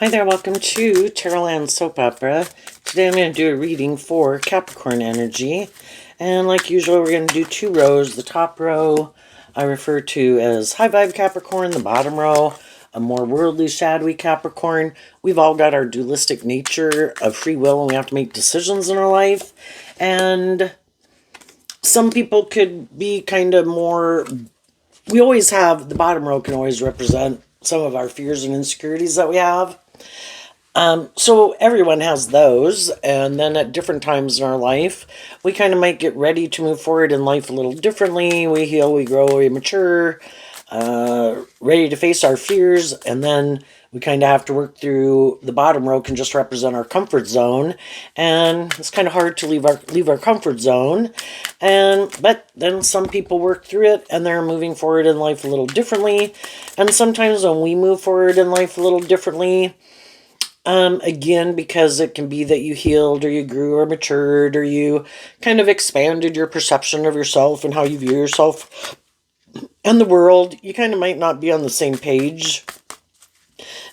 Hi there, welcome to Tarotland Soap Opera. Today I'm going to do a reading for Capricorn energy. And like usual, we're going to do two rows. The top row I refer to as high vibe Capricorn. The bottom row, a more worldly, shadowy Capricorn. We've all got our dualistic nature of free will and we have to make decisions in our life. And some people could be kind of more... We always have... The bottom row can always represent some of our fears and insecurities that we have. So everyone has those, and then at different times in our life, we kind of might get ready to move forward in life a little differently. We heal, we grow, we mature, ready to face our fears, and then we kind of have to work through... The bottom row can just represent our comfort zone, and it's kind of hard to leave our comfort zone. But then some people work through it, and they're moving forward in life a little differently. And sometimes when we move forward in life a little differently, again, because it can be that you healed or you grew or matured or you kind of expanded your perception of yourself and how you view yourself and the world, you kind of might not be on the same page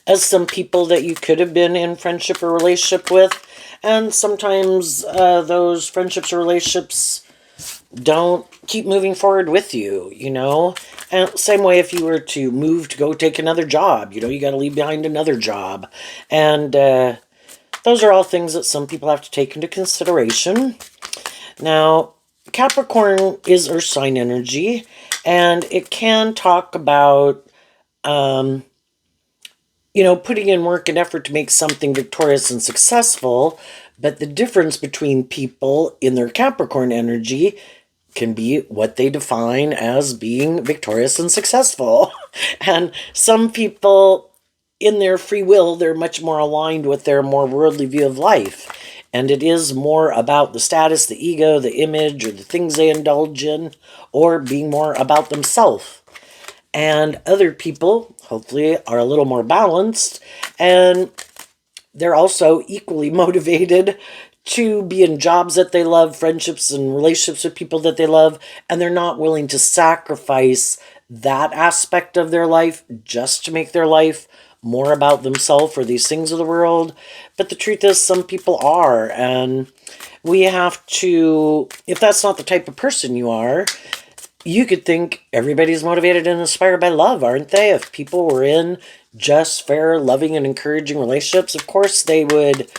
as some people that you could have been in friendship or relationship with. And sometimes those friendships or relationships don't keep moving forward with you, you know? And same way if you were to move to go take another job, you know, you got to leave behind another job. And those are all things that some people have to take into consideration. Now, Capricorn is Earth sign energy, and it can talk about, you know, putting in work and effort to make something victorious and successful. But the difference between people in their Capricorn energy can be what they define as being victorious and successful. And some people, in their free will, they're much more aligned with their more worldly view of life. And it is more about the status, the ego, the image, or the things they indulge in, or being more about themselves. And other people, hopefully, are a little more balanced, and they're also equally motivated to be in jobs that they love, friendships and relationships with people that they love, and they're not willing to sacrifice that aspect of their life just to make their life more about themselves or these things of the world. But the truth is, some people are, and we have to... If that's not the type of person you are, you could think everybody's motivated and inspired by love, aren't they? If people were in just fair, loving, and encouraging relationships, of course they would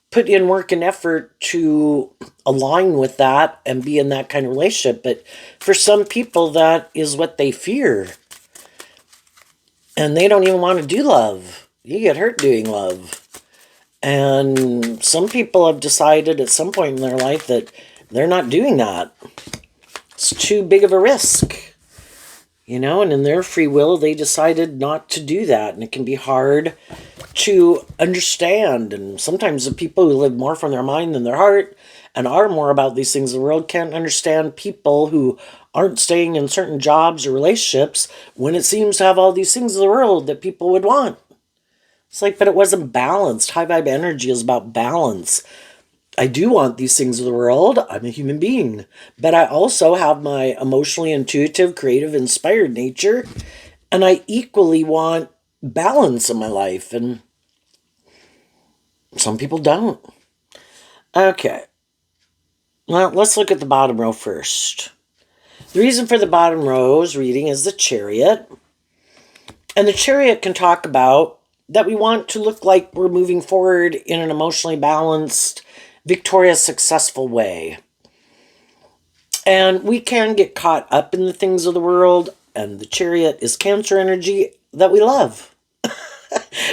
put in work and effort to align with that and be in that kind of relationship. But for some people, that is what they fear. And they don't even want to do love. You get hurt doing love. And some people have decided at some point in their life that they're not doing that. It's too big of a risk. You know, and in their free will, they decided not to do that. And it can be hard to understand. And sometimes the people who live more from their mind than their heart and are more about these things in the world can't understand people who aren't staying in certain jobs or relationships when it seems to have all these things in the world that people would want. It's like, but it wasn't balanced. High vibe energy is about balance. I do want these things of the world. I'm a human being. But I also have my emotionally intuitive, creative, inspired nature. And I equally want balance in my life. And some people don't. Okay. Well, let's look at the bottom row first. The reason for the bottom row's reading is the Chariot. And the Chariot can talk about that we want to look like we're moving forward in an emotionally balanced, victorious, successful way. And we can get caught up in the things of the world, and the Chariot is Cancer energy that we love.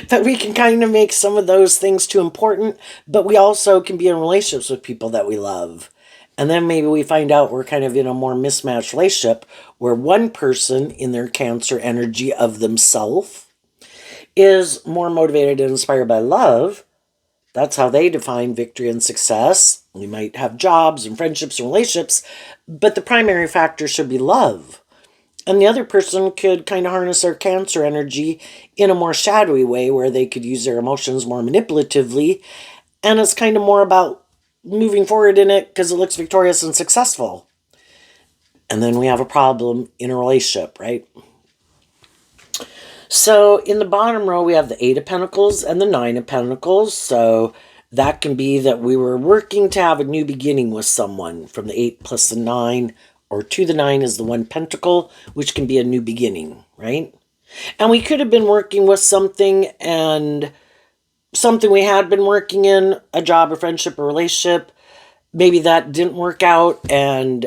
But we can kind of make some of those things too important, but we also can be in relationships with people that we love. And then maybe we find out we're kind of in a more mismatched relationship where one person in their Cancer energy of themselves is more motivated and inspired by love. That's how they define victory and success. We might have jobs and friendships and relationships, but the primary factor should be love. And the other person could kind of harness their Cancer energy in a more shadowy way where they could use their emotions more manipulatively. And it's kind of more about moving forward in it because it looks victorious and successful. And then we have a problem in a relationship, right? So in the bottom row, we have the Eight of Pentacles and the Nine of Pentacles. So that can be that we were working to have a new beginning with someone from the 8 plus the 9, or to the 9 is the 1 pentacle, which can be a new beginning, right? And we could have been working with something, and something we had been working in, a job, a friendship, a relationship, maybe that didn't work out, and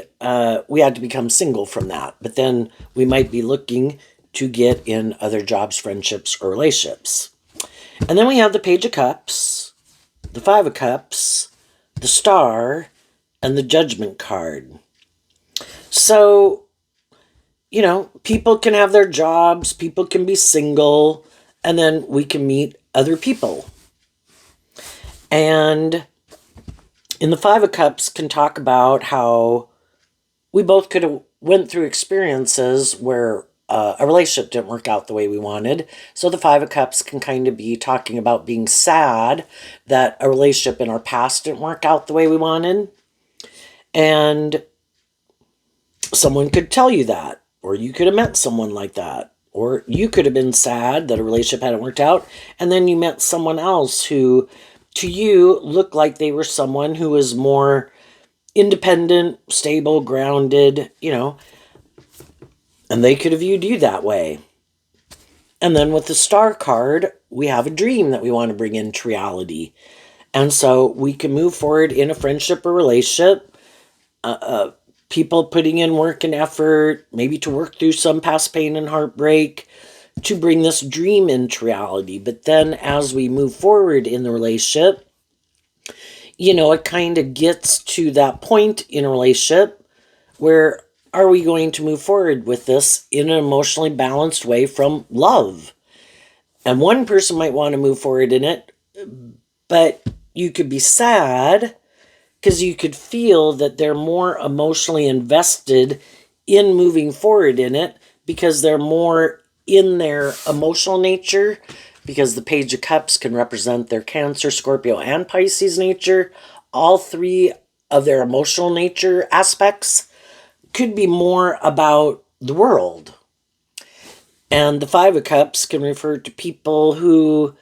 we had to become single from that. But then we might be looking to get in other jobs, friendships, or relationships. And then we have the Page of Cups, the Five of Cups, the Star, and the Judgment card. So, you know, people can have their jobs, people can be single, and then we can meet other people. And in the Five of Cups can talk about how we both could have went through experiences where a relationship didn't work out the way we wanted. So the Five of Cups can kind of be talking about being sad that a relationship in our past didn't work out the way we wanted. And someone could tell you that, or you could have met someone like that, or you could have been sad that a relationship hadn't worked out, and then you met someone else who, to you, looked like they were someone who was more independent, stable, grounded, you know, and they could have viewed you that way. And then with the Star card, we have a dream that we want to bring into reality. And so we can move forward in a friendship or relationship, people putting in work and effort, maybe to work through some past pain and heartbreak, to bring this dream into reality. But then as we move forward in the relationship, you know, it kind of gets to that point in a relationship where, are we going to move forward with this in an emotionally balanced way from love? And one person might want to move forward in it, but you could be sad because you could feel that they're more emotionally invested in moving forward in it because they're more in their emotional nature, because the Page of Cups can represent their Cancer, Scorpio, and Pisces nature. All three of their emotional nature aspects could be more about the world. And the Five of Cups can refer to people who,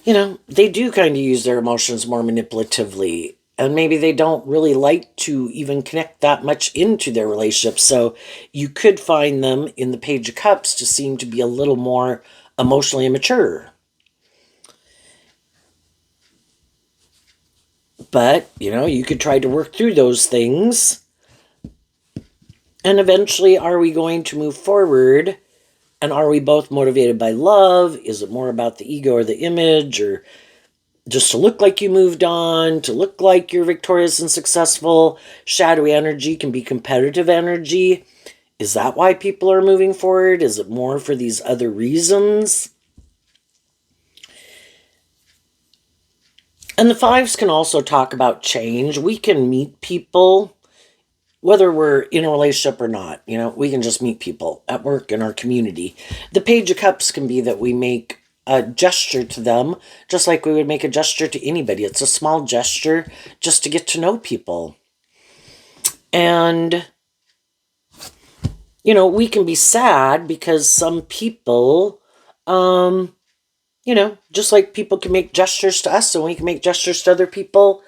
you know, they do kind of use their emotions more manipulatively. And maybe they don't really like to even connect that much into their relationship. So you could find them in the Page of Cups to seem to be a little more emotionally immature. But, you know, you could try to work through those things. And eventually, are we going to move forward? And are we both motivated by love? Is it more about the ego or the image, or just to look like you moved on, to look like you're victorious and successful? Shadowy energy can be competitive energy. Is that why people are moving forward? Is it more for these other reasons? And the fives can also talk about change. We can meet people, whether we're in a relationship or not. You know, we can just meet people at work, in our community. The Page of Cups can be that we make a gesture to them, just like we would make a gesture to anybody. It's a small gesture just to get to know people. And, you know, we can be sad because some people, you know, just like people can make gestures to us and we can make gestures to other people.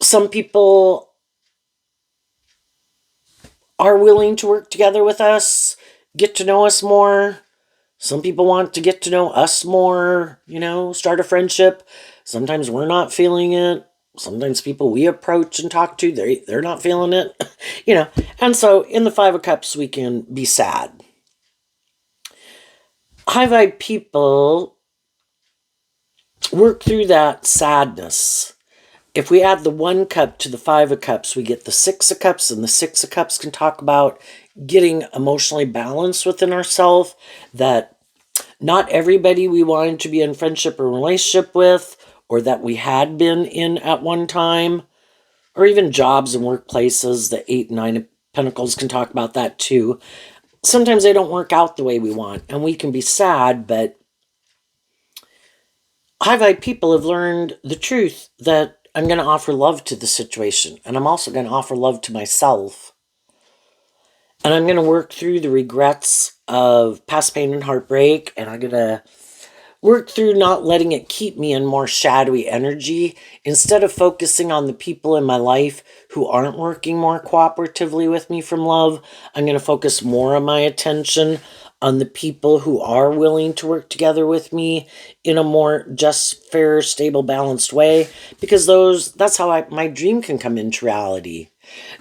Some people are willing to work together with us, get to know us more. Some people want to get to know us more, you know, start a friendship. Sometimes we're not feeling it. Sometimes people we approach and talk to, they're not feeling it, you know. And so in the Five of Cups, we can be sad. High vibe people work through that sadness. If we add the 1 cup to the 5 of Cups, we get the 6 of Cups, and the 6 of Cups can talk about getting emotionally balanced within ourselves, that not everybody we wanted to be in friendship or relationship with, or that we had been in at one time, or even jobs and workplaces. The 8 and 9 of Pentacles can talk about that too. Sometimes they don't work out the way we want, and we can be sad, but high vibe people have learned the truth that I'm going to offer love to the situation, and I'm also going to offer love to myself. And I'm going to work through the regrets of past pain and heartbreak, and I'm going to work through not letting it keep me in more shadowy energy. Instead of focusing on the people in my life who aren't working more cooperatively with me from love, I'm going to focus more of my attention on the people who are willing to work together with me in a more just, fair, stable, balanced way, because that's how my dream can come into reality.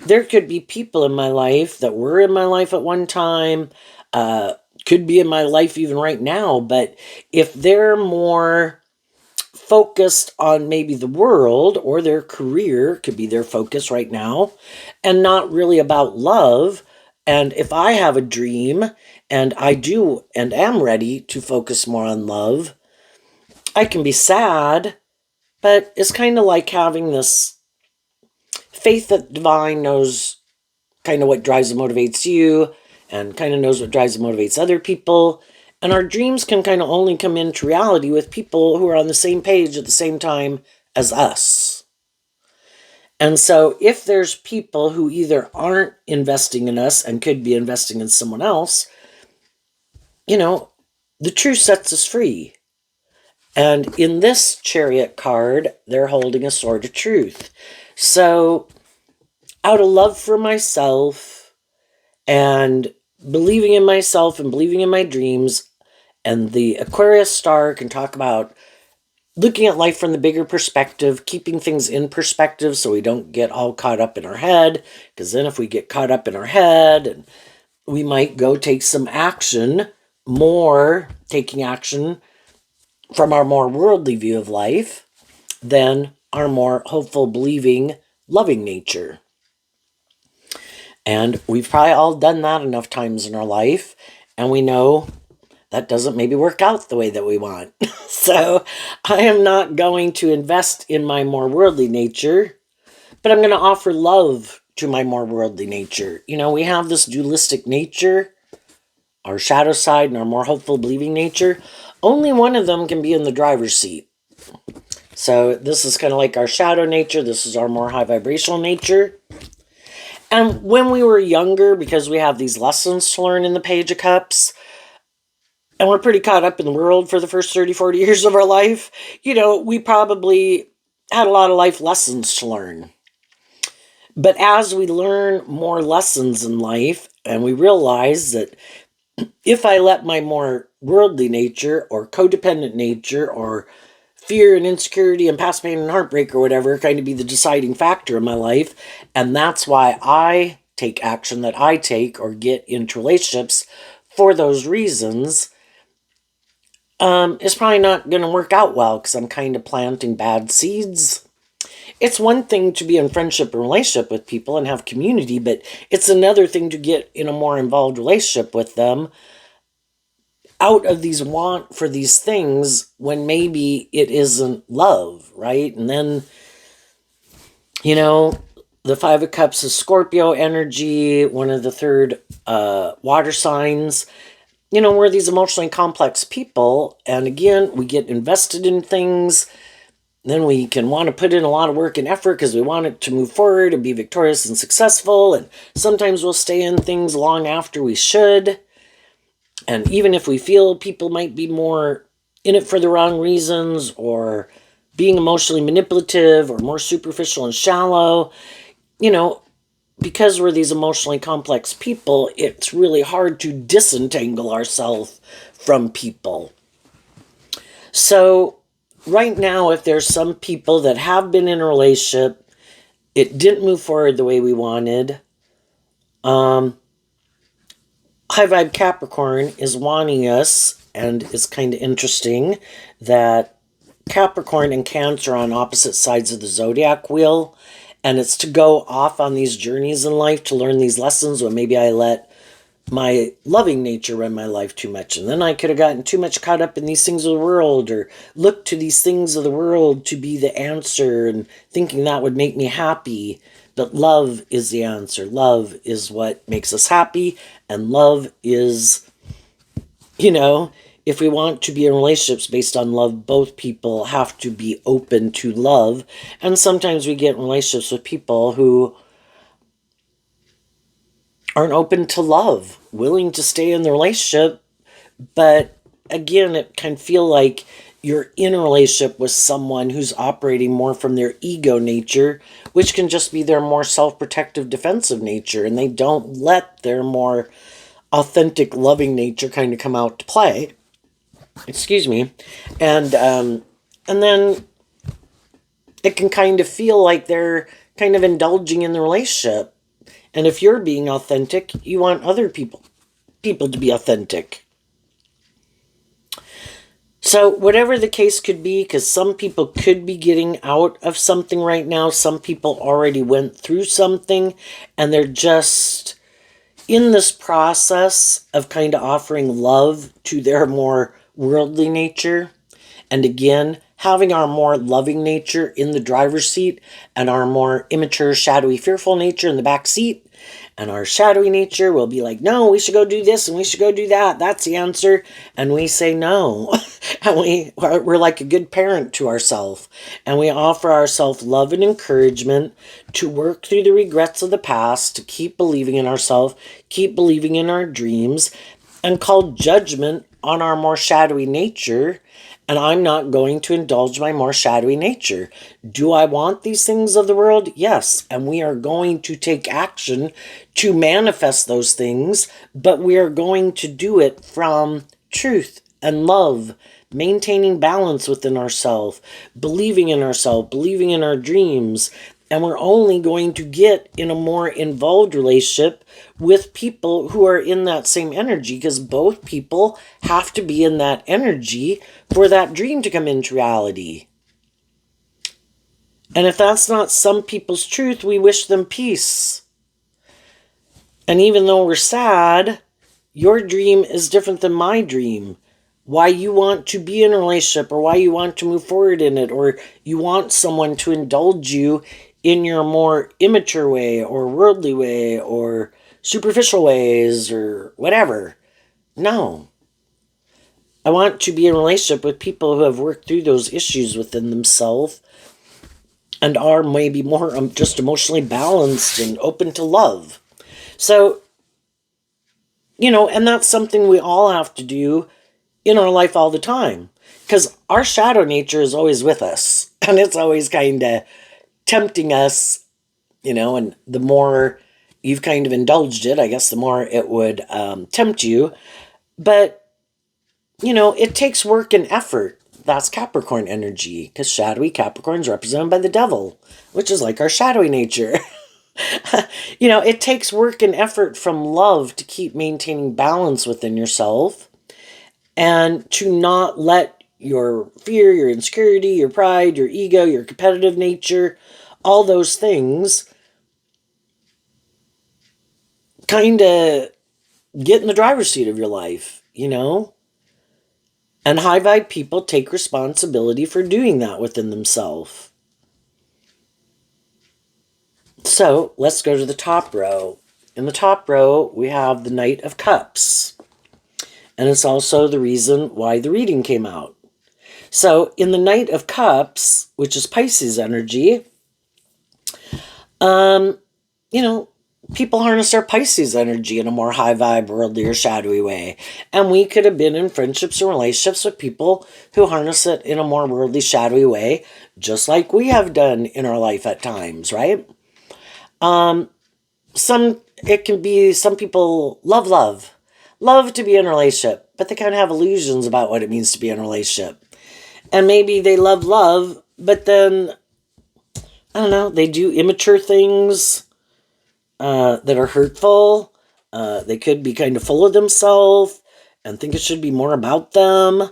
There could be people in my life that were in my life at one time, could be in my life even right now, but if they're more focused on maybe the world or their career, could be their focus right now, and not really about love. And if I have a dream and I do and am ready to focus more on love, I can be sad, but it's kind of like having this faith that divine knows kind of what drives and motivates you and kind of knows what drives and motivates other people. And our dreams can kind of only come into reality with people who are on the same page at the same time as us. And so if there's people who either aren't investing in us and could be investing in someone else, the truth sets us free. And in this Chariot card, they're holding a sword of truth. So out of love for myself and believing in myself and believing in my dreams, and the Aquarius star can talk about looking at life from the bigger perspective, keeping things in perspective so we don't get all caught up in our head, because then if we get caught up in our head, we might go take some action, taking action from our more worldly view of life than our more hopeful, believing, loving nature. And we've probably all done that enough times in our life, and we know that doesn't maybe work out the way that we want. So I am not going to invest in my more worldly nature, but I'm going to offer love to my more worldly nature. We have this dualistic nature, our shadow side and our more hopeful, believing nature. Only one of them can be in the driver's seat. So this is kind of like our shadow nature. This is our more high vibrational nature. And when we were younger, because we have these lessons to learn in the Page of Cups, and we're pretty caught up in the world for the first 30, 40 years of our life, we probably had a lot of life lessons to learn. But as we learn more lessons in life, and we realize that if I let my more worldly nature or codependent nature or fear and insecurity and past pain and heartbreak or whatever kind of be the deciding factor in my life, and that's why I take action that I take or get into relationships for those reasons, it's probably not going to work out well because I'm kind of planting bad seeds. It's one thing to be in friendship and relationship with people and have community, but it's another thing to get in a more involved relationship with them out of these want for these things when maybe it isn't love, right? And then, the Five of Cups is Scorpio energy, one of the third water signs. We're these emotionally complex people, and again, we get invested in things. Then we can want to put in a lot of work and effort because we want it to move forward and be victorious and successful, and sometimes we'll stay in things long after we should. And even if we feel people might be more in it for the wrong reasons or being emotionally manipulative or more superficial and shallow, because we're these emotionally complex people, it's really hard to disentangle ourselves from people. So right now, if there's some people that have been in a relationship, it didn't move forward the way we wanted, High Vibe Capricorn is wanting us, and it's kind of interesting that Capricorn and Cancer are on opposite sides of the zodiac wheel, and it's to go off on these journeys in life to learn these lessons when maybe I let my loving nature run my life too much, and then I could have gotten too much caught up in these things of the world or looked to these things of the world to be the answer and thinking that would make me happy. But love is the answer. Love is what makes us happy, and love is, if we want to be in relationships based on love, both people have to be open to love. And sometimes we get in relationships with people who aren't open to love, willing to stay in the relationship, but again, it can feel like you're in a relationship with someone who's operating more from their ego nature, which can just be their more self-protective, defensive nature, and they don't let their more authentic, loving nature kind of come out to play. Excuse me. And then it can kind of feel like they're kind of indulging in the relationship. And if you're being authentic, you want other people to be authentic. So whatever the case could be, because some people could be getting out of something right now. Some people already went through something and they're just in this process of kind of offering love to their more worldly nature. And again, having our more loving nature in the driver's seat and our more immature, shadowy, fearful nature in the back seat. And our shadowy nature will be like, no, we should go do this and we should go do that. That's the answer. And we say no. And we're like a good parent to ourselves. And we offer ourselves love and encouragement to work through the regrets of the past, to keep believing in ourselves, keep believing in our dreams, and call judgment on our more shadowy nature. And I'm not going to indulge my more shadowy nature. Do I want these things of the world? Yes. And we are going to take action to manifest those things, but we are going to do it from truth and love, maintaining balance within ourselves, believing in ourselves, believing in our dreams. And we're only going to get in a more involved relationship with people who are in that same energy, because both people have to be in that energy for that dream to come into reality. And if that's not some people's truth, we wish them peace. And even though we're sad, your dream is different than my dream. Why you want to be in a relationship, or why you want to move forward in it, or you want someone to indulge you in your more immature way or worldly way or superficial ways or whatever. No. I want to be in a relationship with people who have worked through those issues within themselves and are maybe more just emotionally balanced and open to love. So, and that's something we all have to do in our life all the time, because our shadow nature is always with us and it's always kind of tempting us, and the more you've kind of indulged it, I guess the more it would tempt you. But, it takes work and effort. That's Capricorn energy, because shadowy Capricorn is represented by the devil, which is like our shadowy nature. It takes work and effort from love to keep maintaining balance within yourself and to not let your fear, your insecurity, your pride, your ego, your competitive nature, all those things kind of get in the driver's seat of your life, And high vibe people take responsibility for doing that within themselves. So let's go to the top row. In the top row, we have the Knight of Cups. And it's also the reason why the reading came out. So in the Knight of Cups, which is Pisces energy, people harness their Pisces energy in a more high vibe, worldly, or shadowy way. And we could have been in friendships or relationships with people who harness it in a more worldly, shadowy way, just like we have done in our life at times, right? It can be some people love to be in a relationship, but they kind of have illusions about what it means to be in a relationship. And maybe they love, but then, I don't know, they do immature things that are hurtful. They could be kind of full of themselves and think it should be more about them.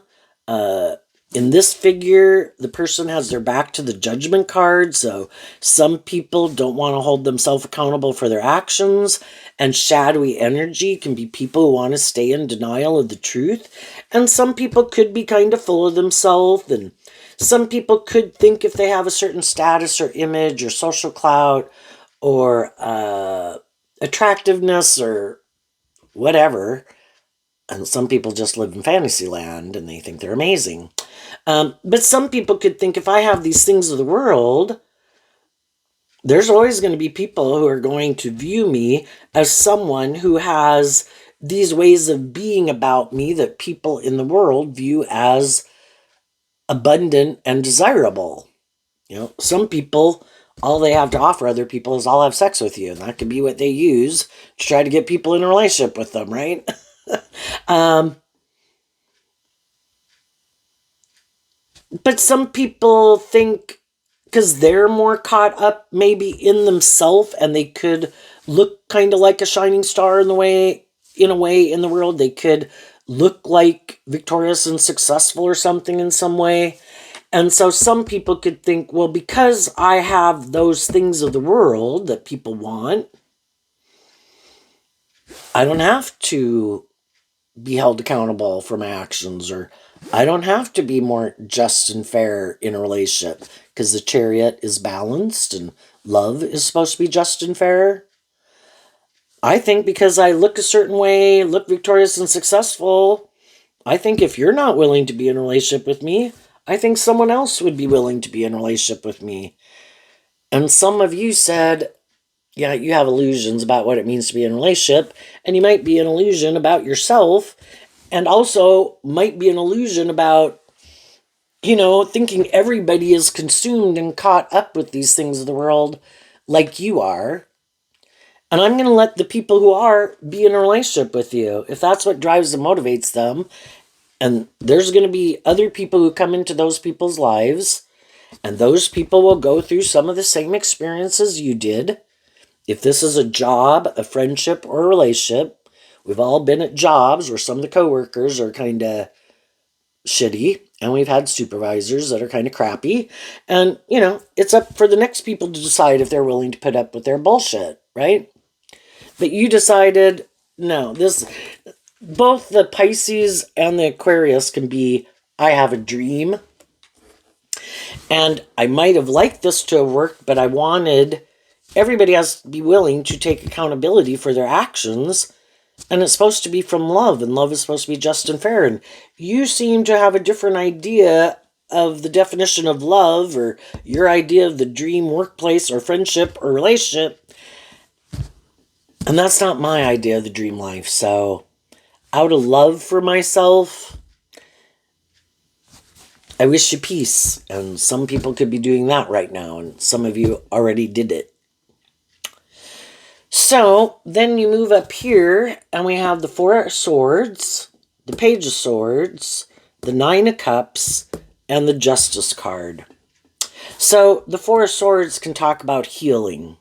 In this figure, the person has their back to the Judgment card, so some people don't want to hold themselves accountable for their actions, and shadowy energy can be people who want to stay in denial of the truth, and some people could be kind of full of themselves, and some people could think if they have a certain status or image or social clout or attractiveness or whatever, and some people just live in fantasy land and they think they're amazing. But some people could think if I have these things of the world, there's always going to be people who are going to view me as someone who has these ways of being about me that people in the world view as abundant and desirable. Some people, all they have to offer other people is I'll have sex with you. And that could be what they use to try to get people in a relationship with them, right? But some people think because they're more caught up maybe in themselves and they could look kind of like a shining star in a way in the world. They could look like victorious and successful or something in some way. And so some people could think, well, because I have those things of the world that people want, I don't have to be held accountable for my actions, or I don't have to be more just and fair in a relationship because the Chariot is balanced and love is supposed to be just and fair. I think because I look a certain way, look victorious and successful, I think if you're not willing to be in a relationship with me, I think someone else would be willing to be in a relationship with me. And some of you said, yeah, you have illusions about what it means to be in a relationship, and you might be an illusion about yourself, and also might be an illusion about, thinking everybody is consumed and caught up with these things of the world like you are. And I'm going to let the people who are be in a relationship with you if that's what drives and motivates them. And there's going to be other people who come into those people's lives, and those people will go through some of the same experiences you did. If this is a job, a friendship, or a relationship, we've all been at jobs where some of the coworkers are kind of shitty, and we've had supervisors that are kind of crappy. And, it's up for the next people to decide if they're willing to put up with their bullshit, right? But you decided, no, both the Pisces and the Aquarius can be, I have a dream. And I might have liked this to have worked, but I wanted everybody has to be willing to take accountability for their actions. And it's supposed to be from love, and love is supposed to be just and fair. And you seem to have a different idea of the definition of love, or your idea of the dream workplace or friendship or relationship. And that's not my idea of the dream life. So out of love for myself, I wish you peace. And some people could be doing that right now, and some of you already did it. So then you move up here, and we have the Four of Swords, the Page of Swords, the Nine of Cups, and the Justice card. So the Four of Swords can talk about healing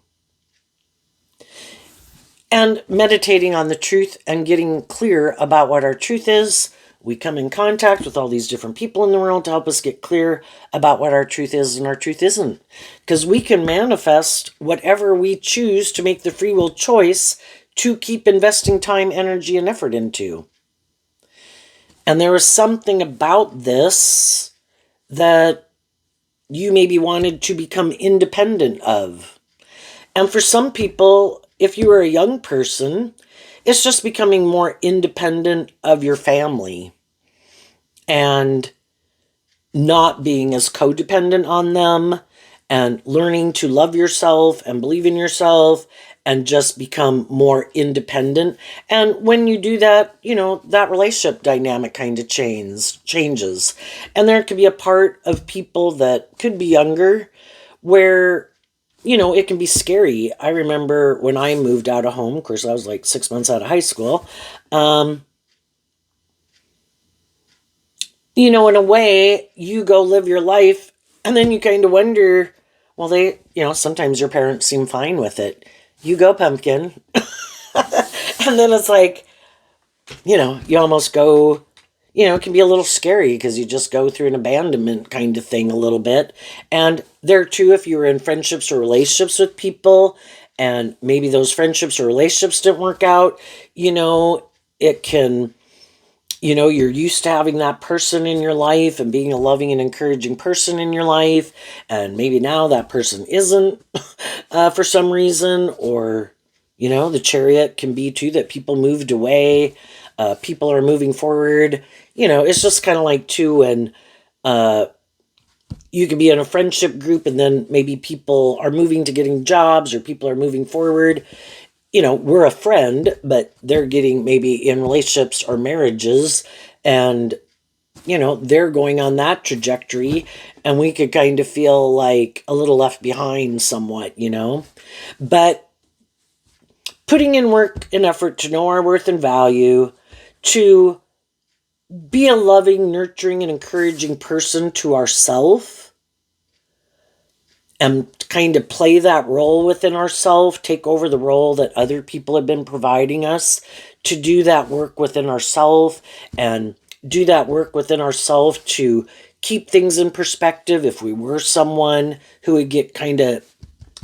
and meditating on the truth and getting clear about what our truth is. We come in contact with all these different people in the world to help us get clear about what our truth is and our truth isn't. Because we can manifest whatever we choose to make the free will choice to keep investing time, energy, and effort into. And there is something about this that you maybe wanted to become independent of. And for some people, if you are a young person, it's just becoming more independent of your family and not being as codependent on them, and learning to love yourself and believe in yourself and just become more independent. And when you do that, that relationship dynamic kind of changes. And there could be a part of people that could be younger where it can be scary. I remember when I moved out of home, of course, I was like 6 months out of high school. In a way, you go live your life, and then you kind of wonder, well, sometimes your parents seem fine with it. You go, pumpkin. And then it's like, you almost go, it can be a little scary because you just go through an abandonment kind of thing a little bit. And there too, if you were in friendships or relationships with people, and maybe those friendships or relationships didn't work out, it can, you're used to having that person in your life and being a loving and encouraging person in your life. And maybe now that person isn't for some reason, or, the Chariot can be too that people moved away. People are moving forward. It's just kind of like too, and, you could be in a friendship group and then maybe people are moving to getting jobs or people are moving forward. We're a friend, but they're getting maybe in relationships or marriages, and they're going on that trajectory, and we could kind of feel like a little left behind somewhat. But putting in work and effort to know our worth and value, to be a loving, nurturing, and encouraging person to ourselves, and kind of play that role within ourselves, take over the role that other people have been providing us, to do that work within ourselves, and do that work within ourselves to keep things in perspective. If we were someone who would get kind of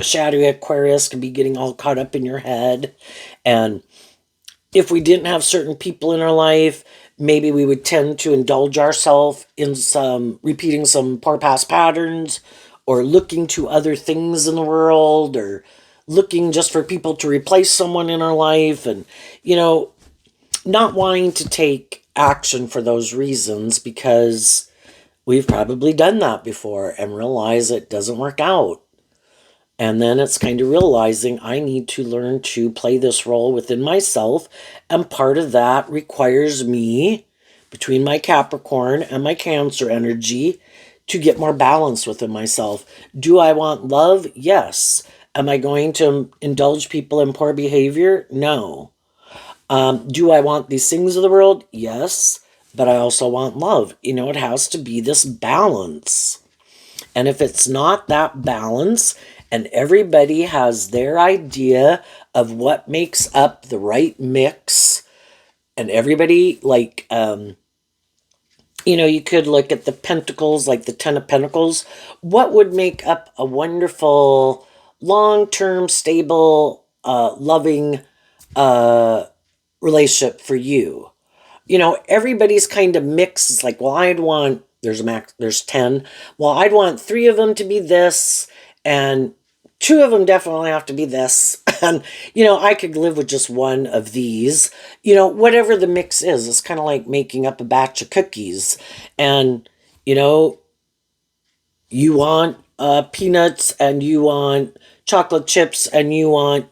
shadowy Aquarius, could be getting all caught up in your head, and if we didn't have certain people in our life, maybe we would tend to indulge ourselves in repeating some poor past patterns, or looking to other things in the world, or looking just for people to replace someone in our life, and, not wanting to take action for those reasons, because we've probably done that before and realize it doesn't work out. And then it's kind of realizing I need to learn to play this role within myself. And part of that requires me, between my Capricorn and my Cancer energy, to get more balance within myself. Do I want love? Yes. Am I going to indulge people in poor behavior? No. Do I want these things of the world? Yes. But I also want love. It has to be this balance. And if it's not that balance, and everybody has their idea of what makes up the right mix, and everybody, like, you could look at the pentacles, like the 10 of Pentacles. What would make up a wonderful, long-term, stable, loving relationship for you? Everybody's kind of mixed. It's like, well, I'd want, there's 10. Well, I'd want 3 of them to be this, and 2 of them definitely have to be this. And, I could live with just 1 of these. Whatever the mix is, it's kind of like making up a batch of cookies. And, you want peanuts, and you want chocolate chips, and you want,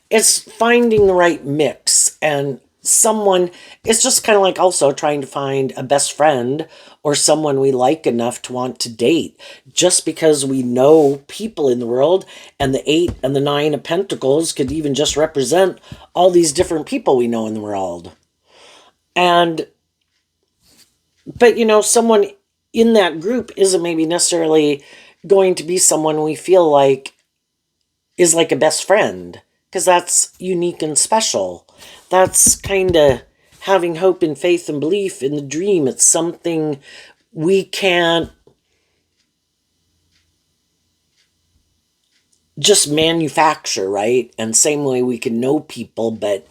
it's finding the right mix. And it's just kind of like also trying to find a best friend or someone we like enough to want to date. Just because we know people in the world, and the 8 and the 9 of Pentacles could even just represent all these different people we know in the world. But someone in that group isn't maybe necessarily going to be someone we feel like is like a best friend, because that's unique and special. That's kind of having hope and faith and belief in the dream. It's something we can't just manufacture, right? And same way we can know people, but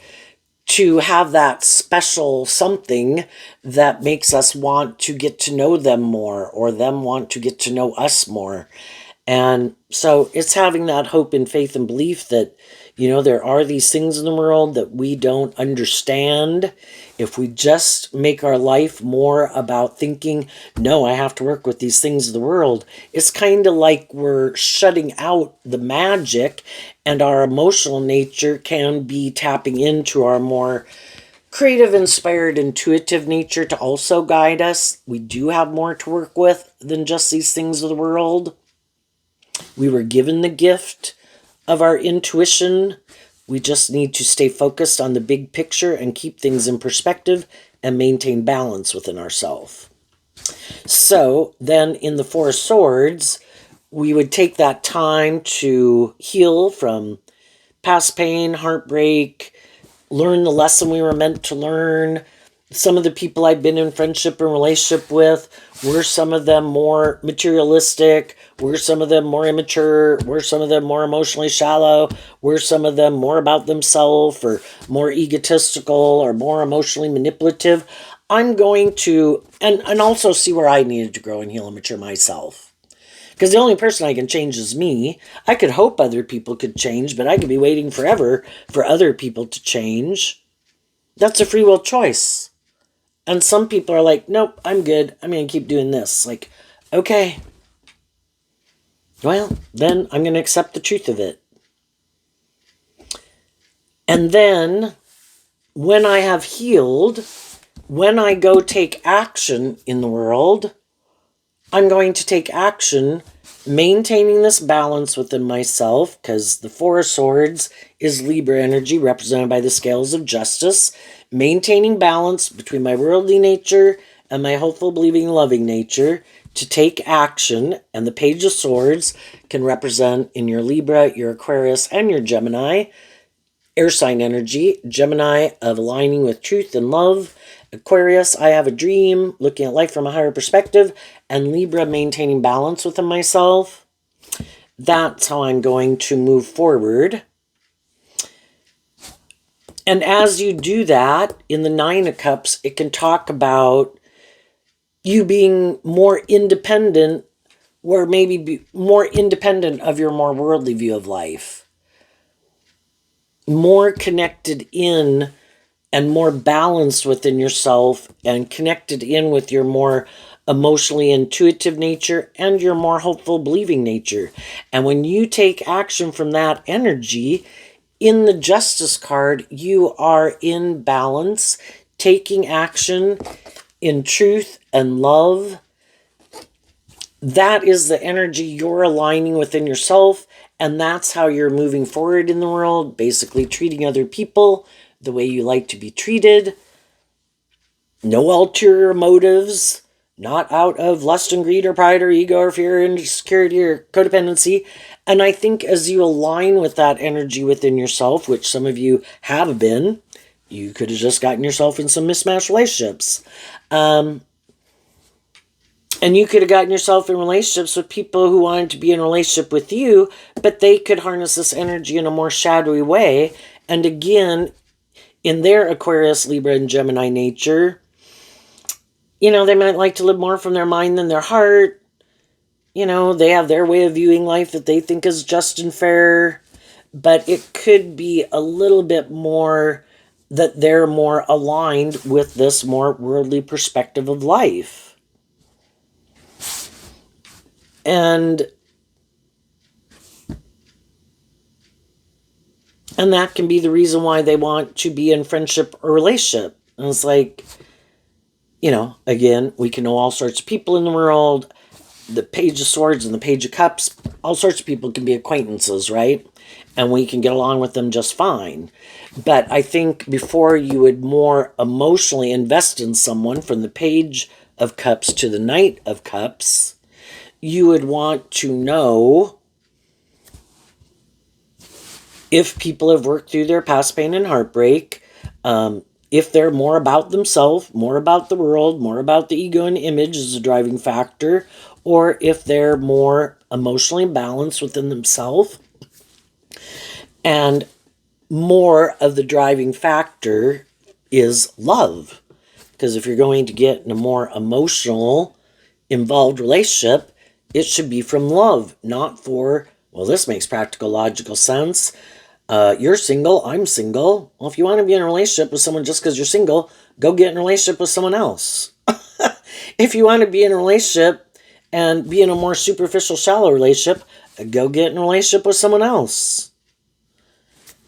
to have that special something that makes us want to get to know them more, or them want to get to know us more. And so it's having that hope and faith and belief that, there are these things in the world that we don't understand. If we just make our life more about thinking, no, I have to work with these things of the world, it's kind of like we're shutting out the magic, and our emotional nature can be tapping into our more creative, inspired, intuitive nature to also guide us. We do have more to work with than just these things of the world. We were given the gift of our intuition. We just need to stay focused on the big picture and keep things in perspective and maintain balance within ourselves. So then in the 4 of Swords, we would take that time to heal from past pain, heartbreak, learn the lesson we were meant to learn. Some of the people I've been in friendship and relationship with, were some of them more materialistic? Were some of them more immature? Were some of them more emotionally shallow? Were some of them more about themselves, or more egotistical, or more emotionally manipulative? I'm going to, and also see where I needed to grow and heal and mature myself. Because the only person I can change is me. I could hope other people could change, but I could be waiting forever for other people to change. That's a free will choice. And some people are like, nope, I'm good. I'm going to keep doing this. Like, okay, well, then I'm going to accept the truth of it. And then when I have healed, when I go take action in the world, I'm going to take action maintaining this balance within myself, because the Four of Swords is Libra energy represented by the scales of justice, maintaining balance between my worldly nature and my hopeful, believing, loving nature to take action. And the Page of Swords can represent in your Libra, your Aquarius, and your Gemini air sign energy. Gemini of aligning with truth and love. Aquarius, I have a dream, looking at life from a higher perspective. And Libra, maintaining balance within myself. That's how I'm going to move forward. And as you do that, in the Nine of Cups, it can talk about you being more independent, or maybe be more independent of your more worldly view of life. More connected in and more balanced within yourself and connected in with your more emotionally intuitive nature and your more hopeful, believing nature. And when you take action from that energy, in the Justice card, you are in balance, taking action in truth and love. That is the energy you're aligning within yourself, and that's how you're moving forward in the world, basically treating other people the way you like to be treated. No ulterior motives, not out of lust and greed or pride or ego or fear or insecurity or codependency. And I think as you align with that energy within yourself, which some of you have been, you could have just gotten yourself in some mismatched relationships. And you could have gotten yourself in relationships with people who wanted to be in a relationship with you, but they could harness this energy in a more shadowy way. And again, in their Aquarius, Libra, and Gemini nature, you know, they might like to live more from their mind than their heart. You know, they have their way of viewing life that they think is just and fair. But it could be a little bit more that they're more aligned with this more worldly perspective of life. And that can be the reason why they want to be in friendship or relationship. And it's like, you know, again, we can know all sorts of people in the world. The Page of Swords and the Page of Cups, all sorts of people can be acquaintances, right? And we can get along with them just fine. But I think before you would more emotionally invest in someone, from the Page of Cups to the Knight of Cups, you would want to know if people have worked through their past pain and heartbreak, if they're more about themselves, more about the world, more about the ego and image as a driving factor, or if they're more emotionally balanced within themselves, and more of the driving factor is love. Because if you're going to get in a more emotional, involved relationship, it should be from love, not for, well, this makes practical, logical sense. You're single, I'm single. Well, if you want to be in a relationship with someone just because you're single, go get in a relationship with someone else. If you want to be in a relationship and be in a more superficial, shallow relationship, go get in a relationship with someone else.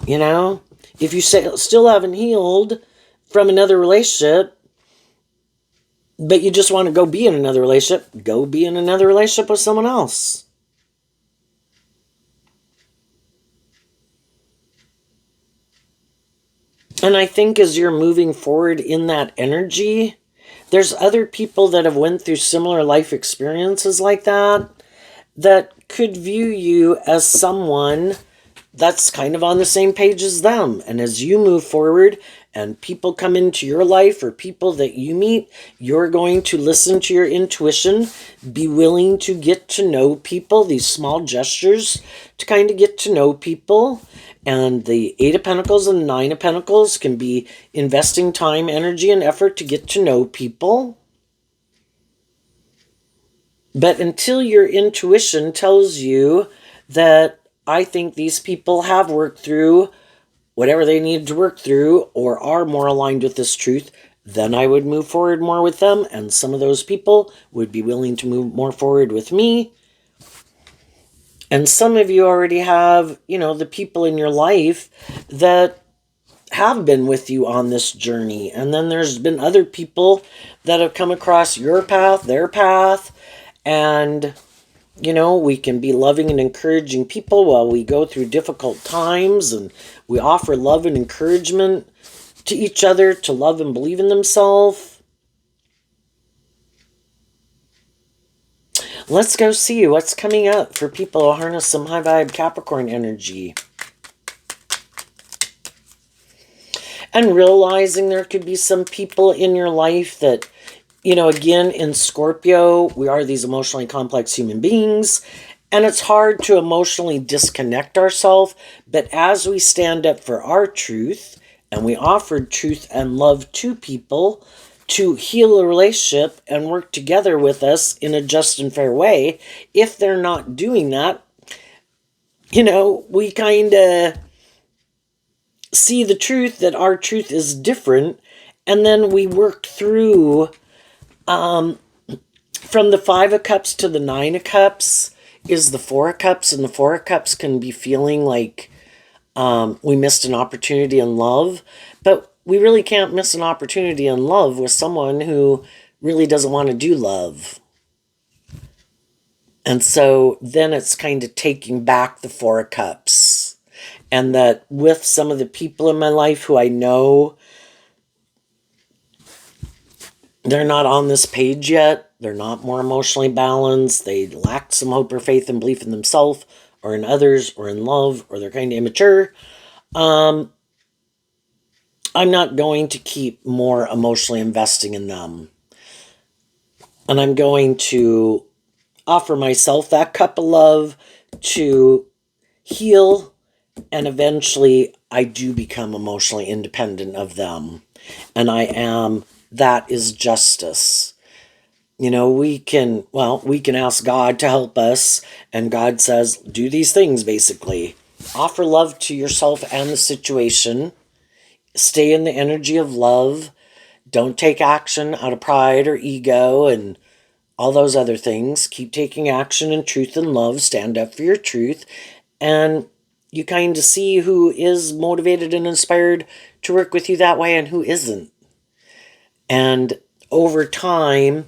You know, if you still haven't healed from another relationship, but you just want to go be in another relationship, go be in another relationship with someone else. And I think as you're moving forward in that energy, there's other people that have went through similar life experiences like that could view you as someone that's kind of on the same page as them. And as you move forward and people come into your life or people that you meet, you're going to listen to your intuition, be willing to get to know people, these small gestures to kind of get to know people. And the Eight of Pentacles and the Nine of Pentacles can be investing time, energy, and effort to get to know people. But until your intuition tells you that I think these people have worked through whatever they needed to work through or are more aligned with this truth, then I would move forward more with them. And some of those people would be willing to move more forward with me. And some of you already have, the people in your life that have been with you on this journey. And then there's been other people that have come across your path, their path. And, we can be loving and encouraging people while we go through difficult times. And we offer love and encouragement to each other to love and believe in themselves. Let's go see what's coming up for people who harness some high vibe Capricorn energy. And realizing there could be some people in your life that, again, in Scorpio, we are these emotionally complex human beings. And it's hard to emotionally disconnect ourselves. But as we stand up for our truth, and we offer truth and love to people, to heal a relationship and work together with us in a just and fair way. If they're not doing that, we kind of see the truth that our truth is different, and then we work through from the 5 of Cups to the 9 of Cups is the 4 of Cups, and the 4 of Cups can be feeling like we missed an opportunity in love, but we really can't miss an opportunity in love with someone who really doesn't want to do love. And so then it's kind of taking back the 4 of Cups. And that with some of the people in my life who I know they're not on this page yet, they're not more emotionally balanced, they lack some hope or faith and belief in themselves or in others or in love, or they're kind of immature, I'm not going to keep more emotionally investing in them. And I'm going to offer myself that cup of love to heal, and eventually I do become emotionally independent of them. And that is justice. We can ask God to help us, and God says, do these things, basically. Offer love to yourself and the situation. Stay in the energy of love. Don't take action out of pride or ego and all those other things. Keep taking action in truth and love. Stand up for your truth. And you kind of see who is motivated and inspired to work with you that way and who isn't. And over time,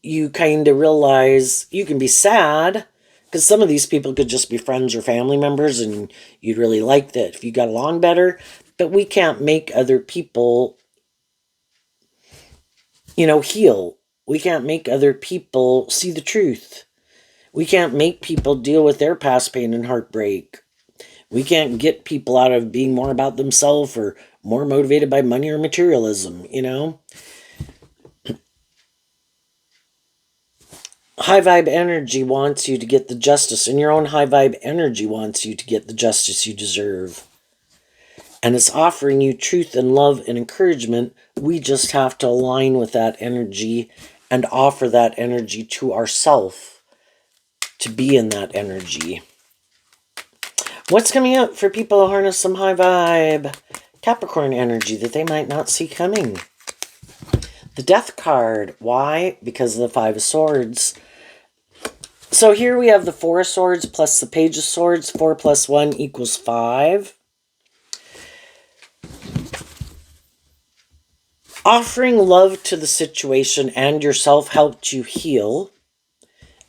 you kind of realize you can be sad, because some of these people could just be friends or family members, and you'd really like that if you got along better. But we can't make other people, heal. We can't make other people see the truth. We can't make people deal with their past pain and heartbreak. We can't get people out of being more about themselves or more motivated by money or materialism, High vibe energy wants you to get the justice, and your own high vibe energy wants you to get the justice you deserve. And it's offering you truth and love and encouragement. We just have to align with that energy and offer that energy to ourselves to be in that energy. What's coming up for people who harness some high vibe Capricorn energy that they might not see coming? The Death card. Why? Because of the 5 of Swords. So here we have the 4 of Swords plus the Page of Swords. 4 plus 1 equals 5. Offering love to the situation and yourself helped you heal.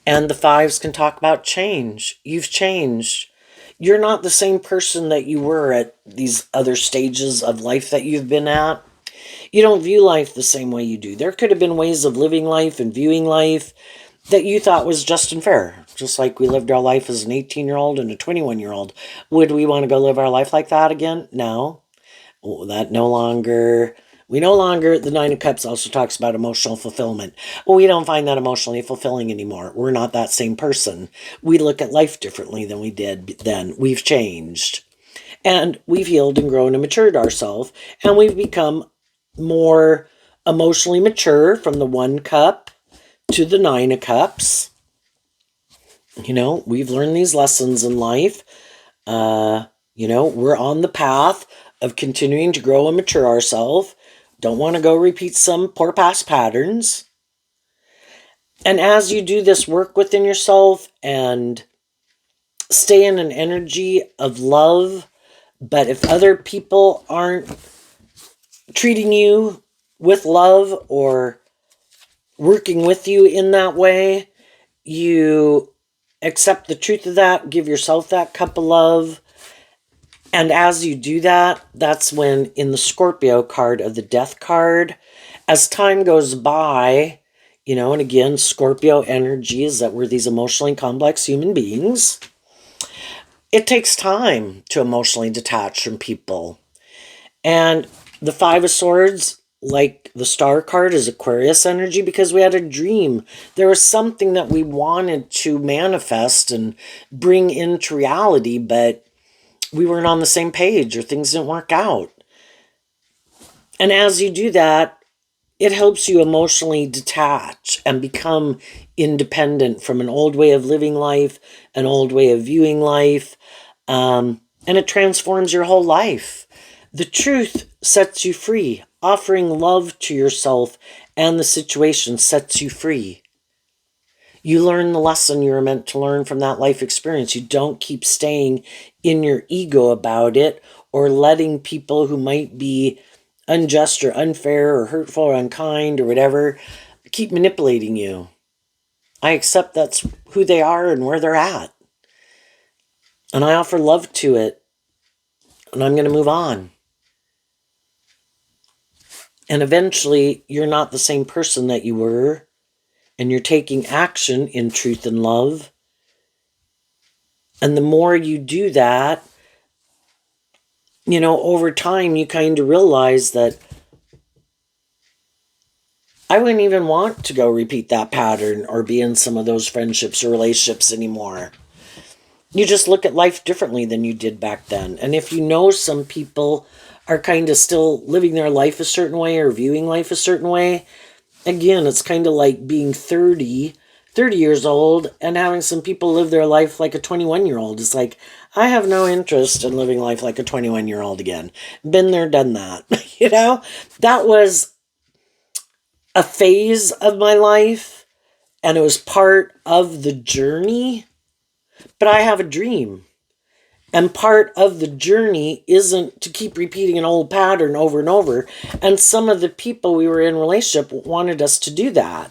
And the 5s can talk about change. You've changed. You're not the same person that you were at these other stages of life that you've been at. You don't view life the same way you do. There could have been ways of living life and viewing life that you thought was just and fair. Just like we lived our life as an 18-year-old and a 21-year-old. Would we want to go live our life like that again? No. That no longer... the 9 of Cups also talks about emotional fulfillment. Well, we don't find that emotionally fulfilling anymore. We're not that same person. We look at life differently than we did then. We've changed. And we've healed and grown and matured ourselves. And we've become more emotionally mature from the 1 cup to the 9 of Cups. We've learned these lessons in life. We're on the path of continuing to grow and mature ourselves. Don't want to go repeat some poor past patterns. And as you do this work within yourself and stay in an energy of love, but if other people aren't treating you with love or working with you in that way, you accept the truth of that, give yourself that cup of love. And as you do that, that's when in the Scorpio card of the Death card, as time goes by, and again, Scorpio energy is that we're these emotionally complex human beings. It takes time to emotionally detach from people. And the Five of Swords, like the Star card, is Aquarius energy because we had a dream. There was something that we wanted to manifest and bring into reality, but we weren't on the same page or things didn't work out. And as you do that, it helps you emotionally detach and become independent from an old way of living life, an old way of viewing life, and it transforms your whole life. The truth sets you free. Offering love to yourself and the situation sets you free. You learn the lesson you were meant to learn from that life experience. You don't keep staying in your ego about it or letting people who might be unjust or unfair or hurtful or unkind or whatever keep manipulating you. I accept that's who they are and where they're at. And I offer love to it. And I'm going to move on. And eventually, you're not the same person that you were. And you're taking action in truth and love. And the more you do that, over time, you kind of realize that I wouldn't even want to go repeat that pattern or be in some of those friendships or relationships anymore. You just look at life differently than you did back then. And if you know some people are kind of still living their life a certain way or viewing life a certain way, again, it's kind of like being 30 years old and having some people live their life like a 21-year-old. It's like, I have no interest in living life like a 21-year-old again. Been there, done that. That was a phase of my life and it was part of the journey, but I have a dream. And part of the journey isn't to keep repeating an old pattern over and over. And some of the people we were in relationship wanted us to do that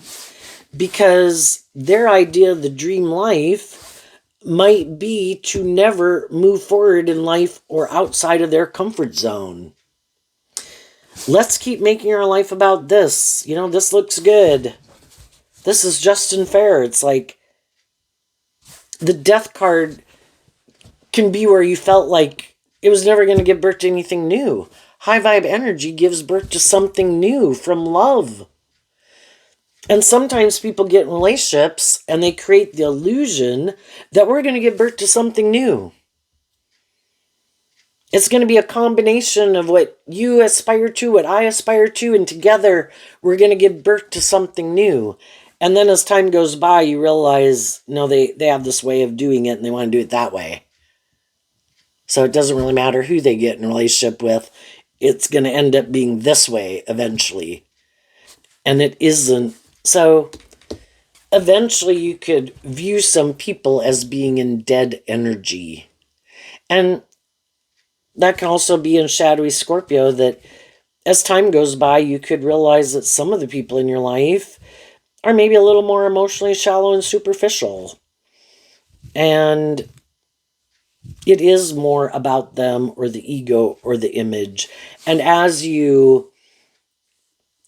because their idea of the dream life might be to never move forward in life or outside of their comfort zone. Let's keep making our life about this. This looks good. This is just and fair. It's like the Death card can be where you felt like it was never going to give birth to anything new. High vibe energy gives birth to something new from love. And sometimes people get in relationships and they create the illusion that we're going to give birth to something new. It's going to be a combination of what you aspire to, what I aspire to, and together we're going to give birth to something new. And then as time goes by, you realize, no, they have this way of doing it and they want to do it that way. So it doesn't really matter who they get in a relationship with. It's going to end up being this way eventually. And it isn't. So eventually you could view some people as being in dead energy. And that can also be in shadowy Scorpio, that as time goes by, you could realize that some of the people in your life are maybe a little more emotionally shallow and superficial. And it is more about them or the ego or the image. And as you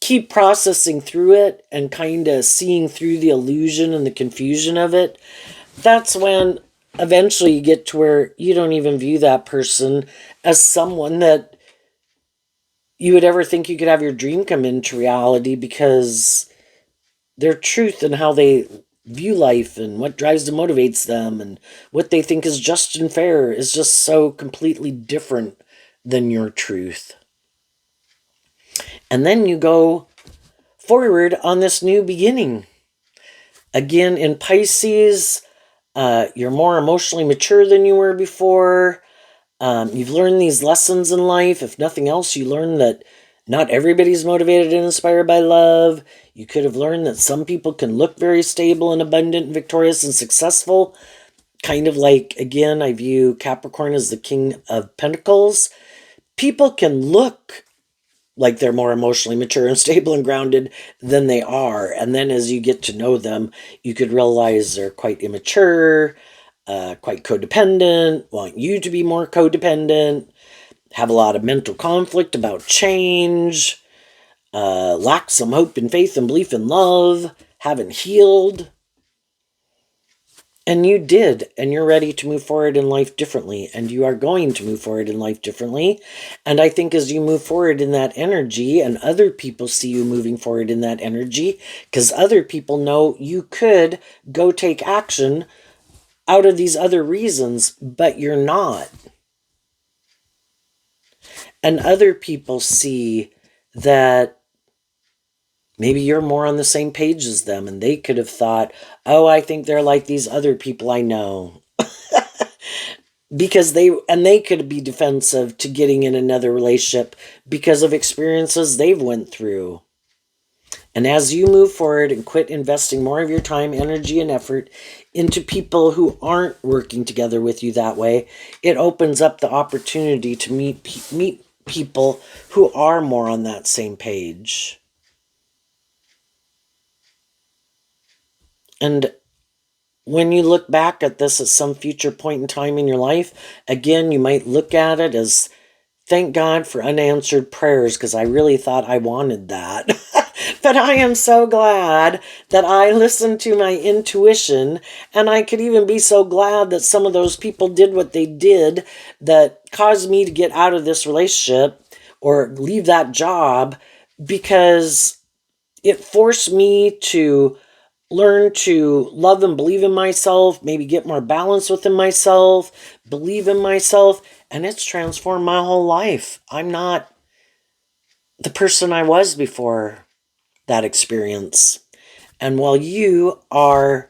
keep processing through it and kind of seeing through the illusion and the confusion of it, that's when eventually you get to where you don't even view that person as someone that you would ever think you could have your dream come into reality, because their truth and how they view life and what drives and motivates them and what they think is just and fair is just so completely different than your truth. And then you go forward on this new beginning. Again, in Pisces, you're more emotionally mature than you were before. You've learned these lessons in life. If nothing else, you learn that not everybody's motivated and inspired by love. You could have learned that some people can look very stable and abundant and victorious and successful, kind of like, again, I view Capricorn as the King of Pentacles. People can look like they're more emotionally mature and stable and grounded than they are. And then as you get to know them, you could realize they're quite immature, quite codependent, want you to be more codependent, have a lot of mental conflict about change, lack some hope and faith and belief in love, haven't healed. And you did, and you're ready to move forward in life differently, and you are going to move forward in life differently. And I think as you move forward in that energy, and other people see you moving forward in that energy, because other people know you could go take action out of these other reasons, but you're not. And other people see that maybe you're more on the same page as them, and they could have thought, oh, I think they're like these other people I know. Because they could be defensive to getting in another relationship because of experiences they've went through. And as you move forward and quit investing more of your time, energy, and effort into people who aren't working together with you that way, it opens up the opportunity to meet people who are more on that same page. And when you look back at this at some future point in time in your life, again, you might look at it as, thank God for unanswered prayers, because I really thought I wanted that. But I am so glad that I listened to my intuition, and I could even be so glad that some of those people did what they did that caused me to get out of this relationship or leave that job, because it forced me to learn to love and believe in myself, maybe get more balance within myself, believe in myself, and it's transformed my whole life. I'm not the person I was before that experience. And while you are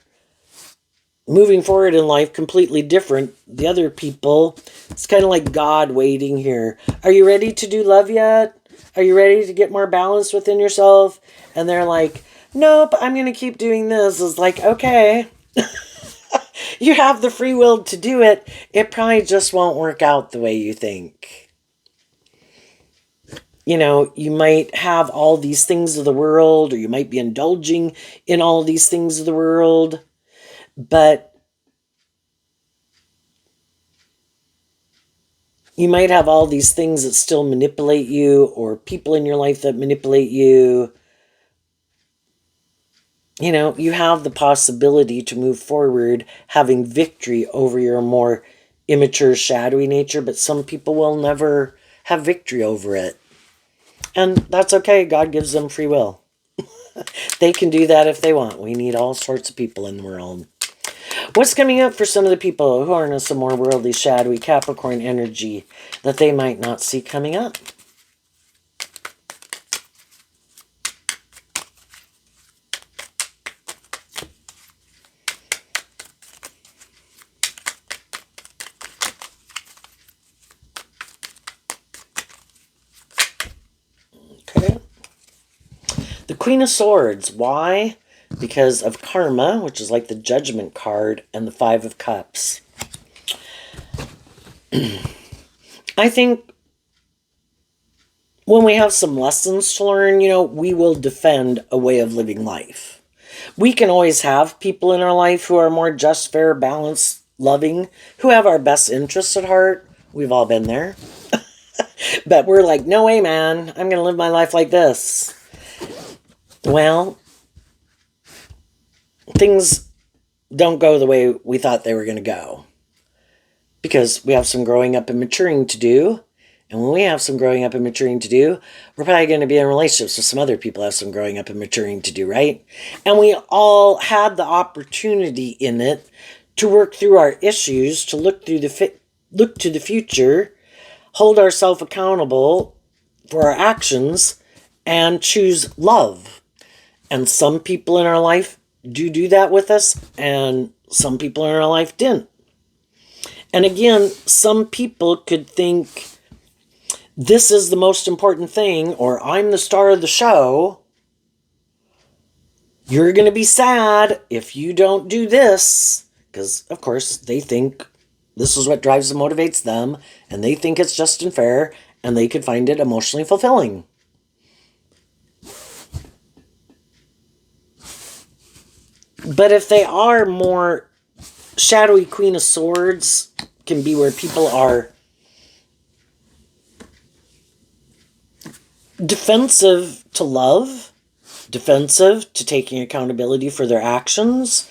moving forward in life completely different, the other people, it's kind of like God waiting here. Are you ready to do love yet? Are you ready to get more balance within yourself? And they're like, nope, I'm going to keep doing this. It's like, okay, you have the free will to do it. It probably just won't work out the way you think. You know, you might have all these things of the world, or you might be indulging in all these things of the world, but you might have all these things that still manipulate you, or people in your life that manipulate you. You know, you have the possibility to move forward having victory over your more immature, shadowy nature, but some people will never have victory over it. And that's okay. God gives them free will. They can do that if they want. We need all sorts of people in the world. What's coming up for some of the people who are in some more worldly, shadowy Capricorn energy that they might not see coming up? Okay. The Queen of Swords. Why? Because of karma, which is like the Judgment card, and the Five of Cups. I think when we have some lessons to learn, you know, we will defend a way of living life. We can always have people in our life who are more just, fair, balanced, loving, who have our best interests at heart. We've all been there. But we're like, no way, man. I'm going to live my life like this. Well, things don't go the way we thought they were going to go. Because we have some growing up and maturing to do. And when we have some growing up and maturing to do, we're probably going to be in relationships with some other people who have some growing up and maturing to do, right? And we all had the opportunity in it to work through our issues, to look to the future, hold ourselves accountable for our actions, and choose love. And some people in our life do that with us, and some people in our life didn't. And again, some people could think, this is the most important thing, or I'm the star of the show. You're going to be sad if you don't do this, because, of course, they think this is what drives and motivates them, and they think it's just and fair, and they could find it emotionally fulfilling. But if they are more shadowy Queen of Swords, can be where people are defensive to love, defensive to taking accountability for their actions,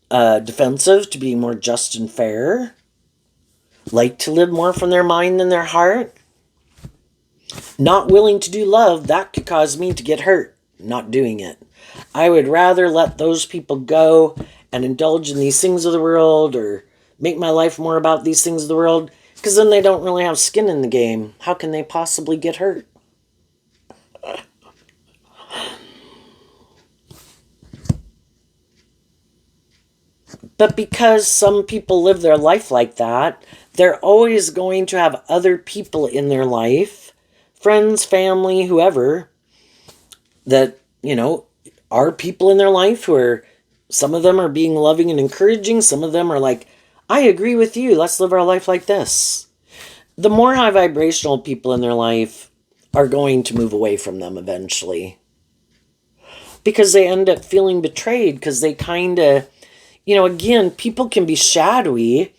defensive to being more just and fair, like to live more from their mind than their heart, not willing to do love, that could cause me to get hurt, not doing it. I would rather let those people go and indulge in these things of the world or make my life more about these things of the world, because then they don't really have skin in the game. How can they possibly get hurt? But because some people live their life like that, they're always going to have other people in their life, friends, family, whoever, that, are people in their life who are, some of them are being loving and encouraging. Some of them are like, I agree with you. Let's live our life like this. The more high vibrational people in their life are going to move away from them eventually. Because they end up feeling betrayed, because they kind of, again, people can be shadowy,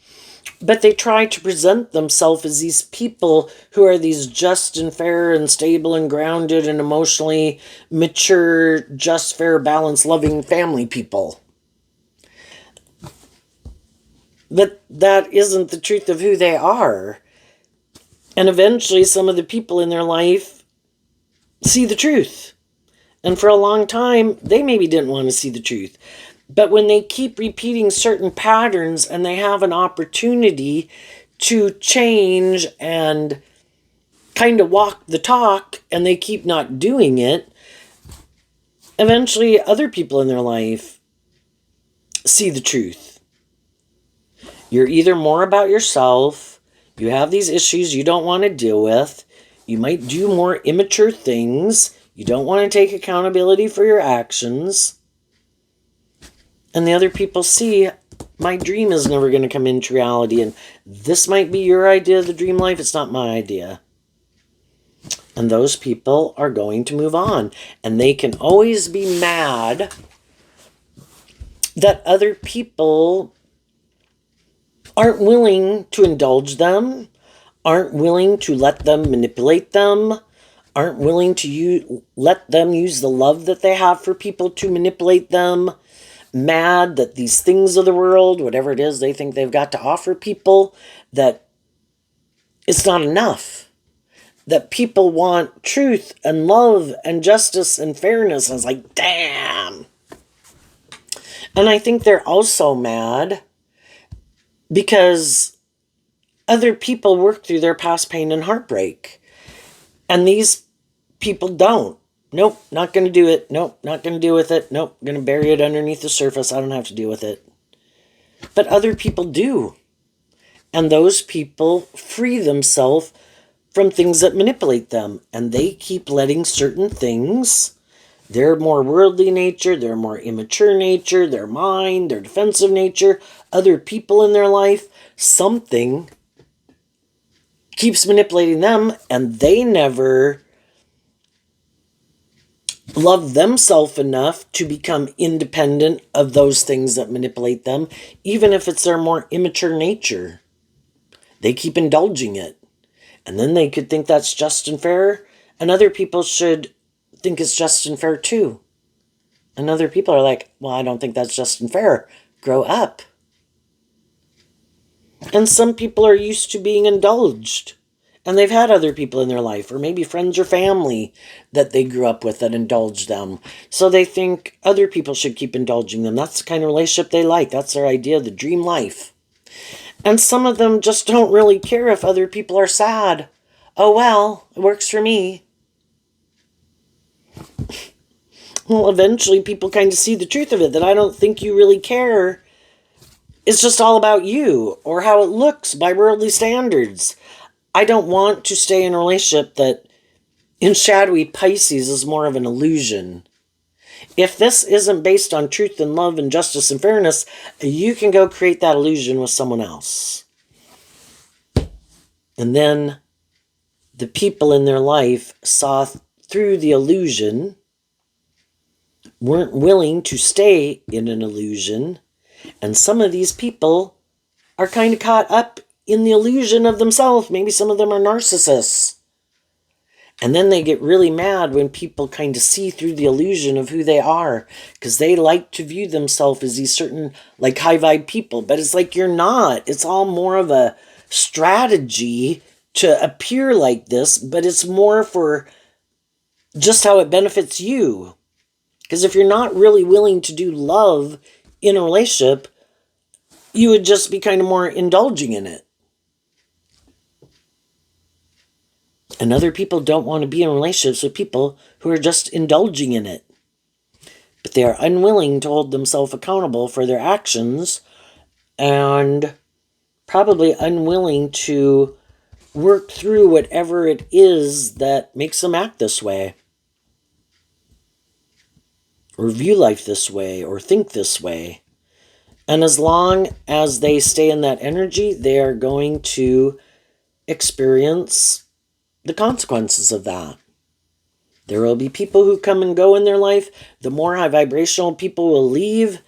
but they try to present themselves as these people who are these just and fair and stable and grounded and emotionally mature, just, fair, balanced, loving family people. But that isn't the truth of who they are. And eventually some of the people in their life see the truth. And for a long time, they maybe didn't want to see the truth. But when they keep repeating certain patterns and they have an opportunity to change and kind of walk the talk and they keep not doing it, eventually other people in their life see the truth. You're either more about yourself, you have these issues you don't want to deal with, you might do more immature things, you don't want to take accountability for your actions, and the other people see, my dream is never going to come into reality, and this might be your idea of the dream life, it's not my idea. And those people are going to move on. And they can always be mad that other people aren't willing to indulge them, aren't willing to let them manipulate them, aren't willing to let them use the love that they have for people to manipulate them, mad that these things of the world, whatever it is they think they've got to offer people, that it's not enough. That people want truth and love and justice and fairness. And it's like, damn. And I think they're also mad because other people work through their past pain and heartbreak. And these people don't. Nope, not going to do it. Nope, not going to deal with it. Nope, going to bury it underneath the surface. I don't have to deal with it. But other people do. And those people free themselves from things that manipulate them. And they keep letting certain things, their more worldly nature, their more immature nature, their mind, their defensive nature, other people in their life, something keeps manipulating them, and they never love themselves enough to become independent of those things that manipulate them, even if it's their more immature nature. They keep indulging it. And then they could think that's just and fair, and other people should think it's just and fair too. And other people are like, well, I don't think that's just and fair. Grow up. And some people are used to being indulged. And they've had other people in their life, or maybe friends or family that they grew up with that indulged them. So they think other people should keep indulging them. That's the kind of relationship they like. That's their idea of the dream life. And some of them just don't really care if other people are sad. Oh, well, it works for me. Well, eventually people kind of see the truth of it, that I don't think you really care. It's just all about you, or how it looks by worldly standards. I don't want to stay in a relationship that in shadowy Pisces is more of an illusion. If this isn't based on truth and love and justice and fairness, you can go create that illusion with someone else. And then the people in their life saw through the illusion, weren't willing to stay in an illusion, and some of these people are kind of caught up in the illusion of themselves. Maybe some of them are narcissists. And then they get really mad when people kind of see through the illusion of who they are, because they like to view themselves as these certain, like, high vibe people. But it's like, you're not. It's all more of a strategy to appear like this, but it's more for just how it benefits you. Because if you're not really willing to do love in a relationship, you would just be kind of more indulging in it. And other people don't want to be in relationships with people who are just indulging in it. But they are unwilling to hold themselves accountable for their actions, and probably unwilling to work through whatever it is that makes them act this way, or view life this way, or think this way. And as long as they stay in that energy, they are going to experience the consequences of that. There will be people who come and go in their life. The more high vibrational people will leave,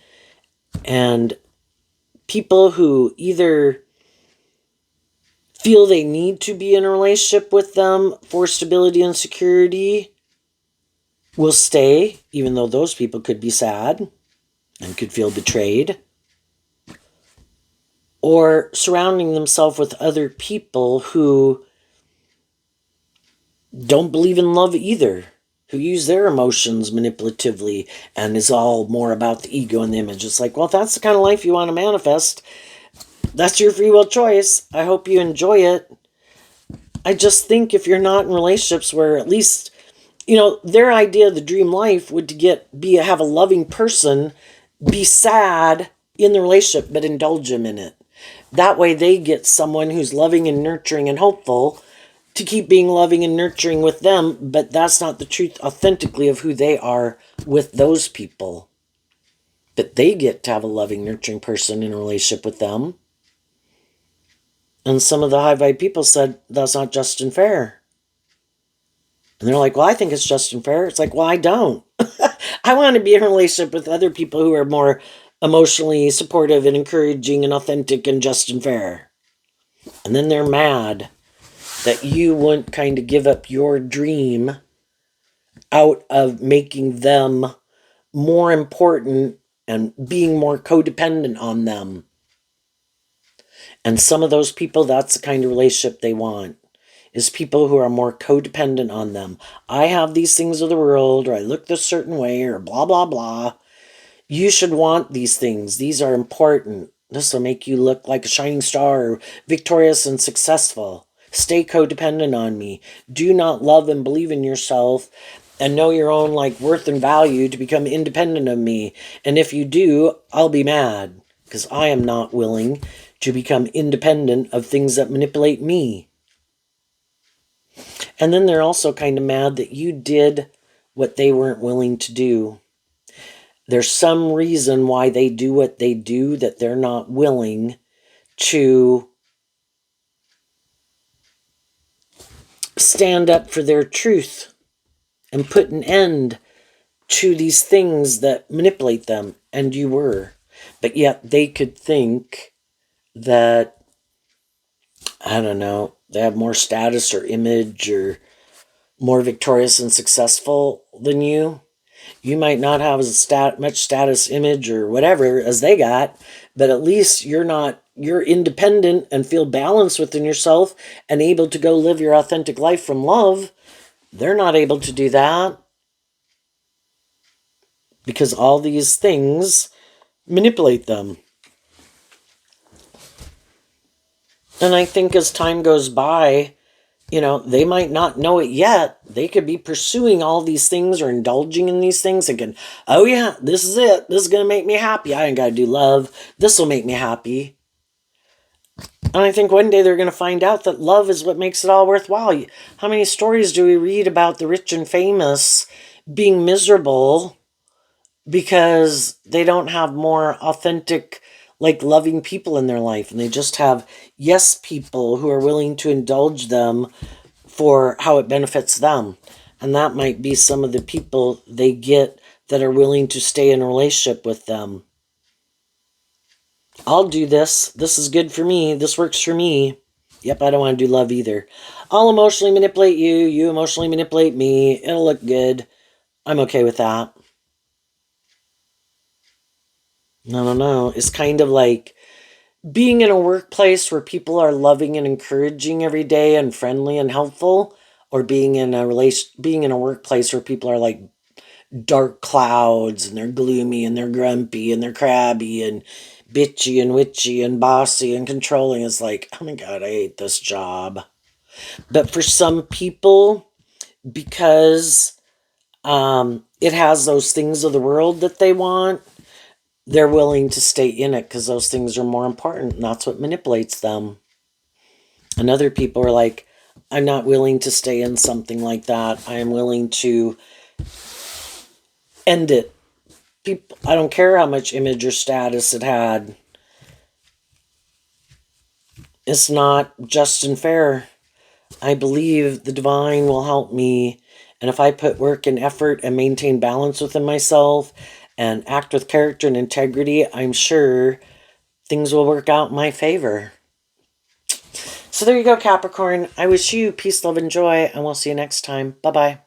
and people who either feel they need to be in a relationship with them for stability and security will stay, even though those people could be sad and could feel betrayed. Or surrounding themselves with other people who don't believe in love either, who use their emotions manipulatively and is all more about the ego and the image. It's like, well, if that's the kind of life you want to manifest, that's your free will choice. I hope you enjoy it. I just think if you're not in relationships where at least, their idea of the dream life would to have a loving person, be sad in the relationship, but indulge them in it. That way they get someone who's loving and nurturing and hopeful to keep being loving and nurturing with them, but that's not the truth authentically of who they are with those people. But they get to have a loving, nurturing person in a relationship with them. And some of the high vibe people said, that's not just and fair. And they're like, well, I think it's just and fair. It's like, well, I don't. I want to be in a relationship with other people who are more emotionally supportive and encouraging and authentic and just and fair. And then they're mad that you wouldn't kind of give up your dream out of making them more important and being more codependent on them. And some of those people, that's the kind of relationship they want, is people who are more codependent on them. I have these things of the world, or I look this certain way, or blah, blah, blah. You should want these things. These are important. This will make you look like a shining star, or victorious and successful. Stay codependent on me. Do not love and believe in yourself and know your own worth and value to become independent of me. And if you do, I'll be mad, because I am not willing to become independent of things that manipulate me. And then they're also kind of mad that you did what they weren't willing to do. There's some reason why they do what they do that they're not willing to stand up for their truth and put an end to these things that manipulate them. And you were. But yet they could think that, I don't know, they have more status or image or more victorious and successful than you. You might not have as much status, image, or whatever as they got, but at least you're independent and feel balanced within yourself and able to go live your authentic life from love. They're not able to do that because all these things manipulate them. And I think as time goes by, they might not know it yet. They could be pursuing all these things or indulging in these things thinking, oh yeah, this is it. This is going to make me happy. I ain't got to do love. This will make me happy. And I think one day they're going to find out that love is what makes it all worthwhile. How many stories do we read about the rich and famous being miserable because they don't have more authentic, like loving people in their life, and they just have yes people who are willing to indulge them for how it benefits them. And that might be some of the people they get that are willing to stay in a relationship with them. I'll do this. This is good for me. This works for me. Yep, I don't want to do love either. I'll emotionally manipulate you. You emotionally manipulate me. It'll look good. I'm okay with that. I don't know. It's kind of like being in a workplace where people are loving and encouraging every day and friendly and helpful, or being in a workplace where people are like dark clouds and they're gloomy and they're grumpy and they're crabby and bitchy and witchy and bossy and controlling. Is like, oh my God, I hate this job. But for some people, because it has those things of the world that they want, they're willing to stay in it because those things are more important, and that's what manipulates them. And other people are like, I'm not willing to stay in something like that. I am willing to end it. People, I don't care how much image or status it had. It's not just and fair. I believe the divine will help me. And if I put work and effort and maintain balance within myself and act with character and integrity, I'm sure things will work out in my favor. So there you go, Capricorn. I wish you peace, love, and joy, and we'll see you next time. Bye-bye.